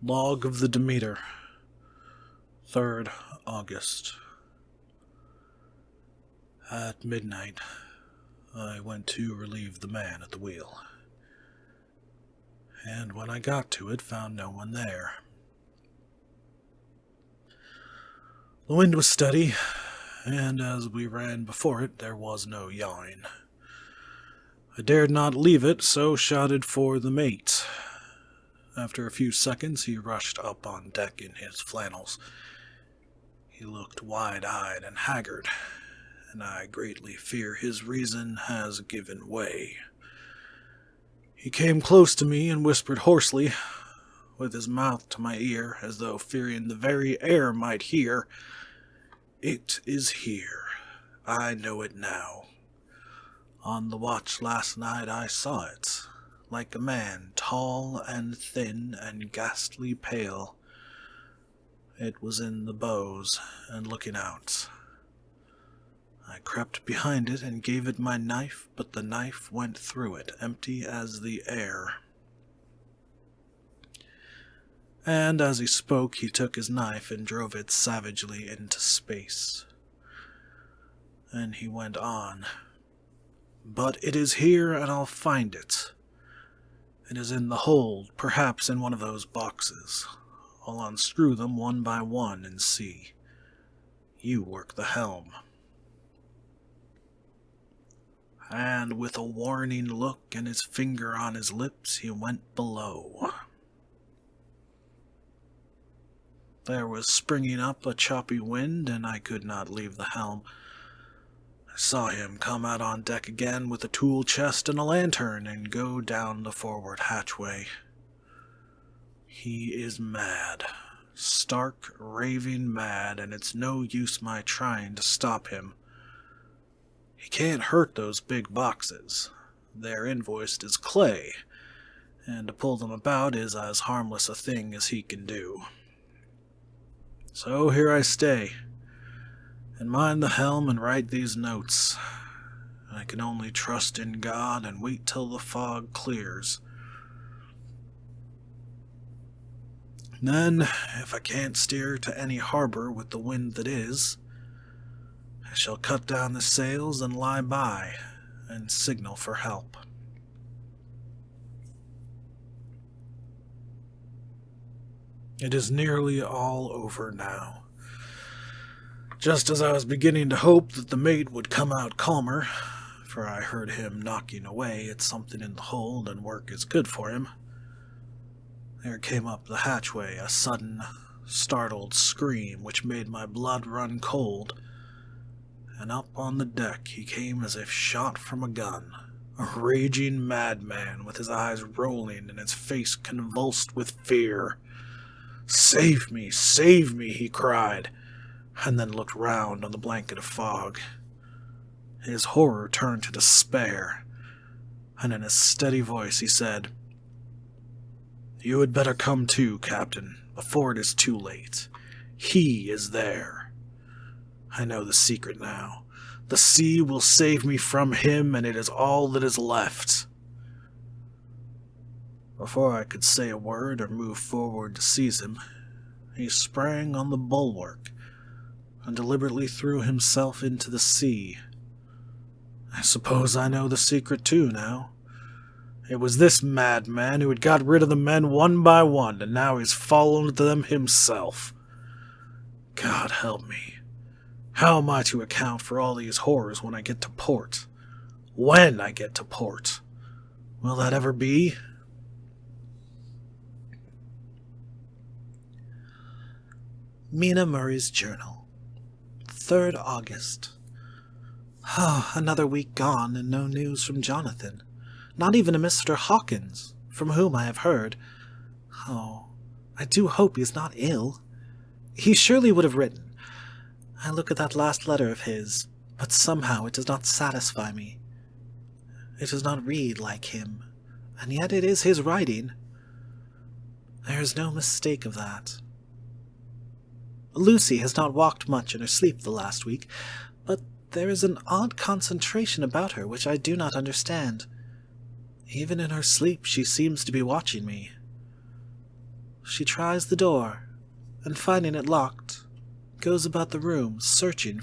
Log of the Demeter, 3rd August. At midnight, I went to relieve the man at the wheel, and when I got to it, found no one there. The wind was steady, and as we ran before it, there was no yawing. I dared not leave it, so shouted for the mate. After a few seconds, he rushed up on deck in his flannels. He looked wide-eyed and haggard, and I greatly fear his reason has given way. He came close to me and whispered hoarsely, with his mouth to my ear, as though fearing the very air might hear, "It is here. I know it now. On the watch last night I saw it, like a man, tall and thin and ghastly pale. It was in the bows and looking out. I crept behind it and gave it my knife, but the knife went through it, empty as the air." And as he spoke, he took his knife and drove it savagely into space. And he went on, "But it is here, and I'll find it. It is in the hold, perhaps in one of those boxes. I'll unscrew them one by one and see. You work the helm." And with a warning look and his finger on his lips, he went below. There was springing up a choppy wind, and I could not leave the helm. I saw him come out on deck again with a tool chest and a lantern and go down the forward hatchway. He is mad, stark, raving mad, and it's no use my trying to stop him. He can't hurt those big boxes. They're invoiced as clay, and to pull them about is as harmless a thing as he can do. So here I stay, and mind the helm and write these notes. I can only trust in God and wait till the fog clears. Then, if I can't steer to any harbor with the wind that is, I shall cut down the sails and lie by, and signal for help. It is nearly all over now. Just as I was beginning to hope that the mate would come out calmer, for I heard him knocking away at something in the hold and work is good for him, there came up the hatchway a sudden, startled scream which made my blood run cold, and up on the deck he came as if shot from a gun, a raging madman with his eyes rolling and his face convulsed with fear. "Save me, save me," he cried, and then looked round on the blanket of fog. His horror turned to despair, and in a steady voice he said, "You had better come too, Captain, before it is too late. He is there. I know the secret now. The sea will save me from him, and it is all that is left." Before I could say a word or move forward to seize him, he sprang on the bulwark and deliberately threw himself into the sea. I suppose I know the secret too now. It was this madman who had got rid of the men one by one, and now he's followed them himself. God help me. How am I to account for all these horrors when I get to port? When I get to port? Will that ever be? Mina Murray's Journal, 3rd August. Oh, another week gone and no news from Jonathan. Not even a Mr. Hawkins, from whom I have heard. Oh, I do hope he is not ill. He surely would have written. I look at that last letter of his, but somehow it does not satisfy me. It does not read like him, and yet it is his writing. There is no mistake of that. Lucy has not walked much in her sleep the last week, but there is an odd concentration about her which I do not understand. Even in her sleep she seems to be watching me. She tries the door, and finding it locked, goes about the room searching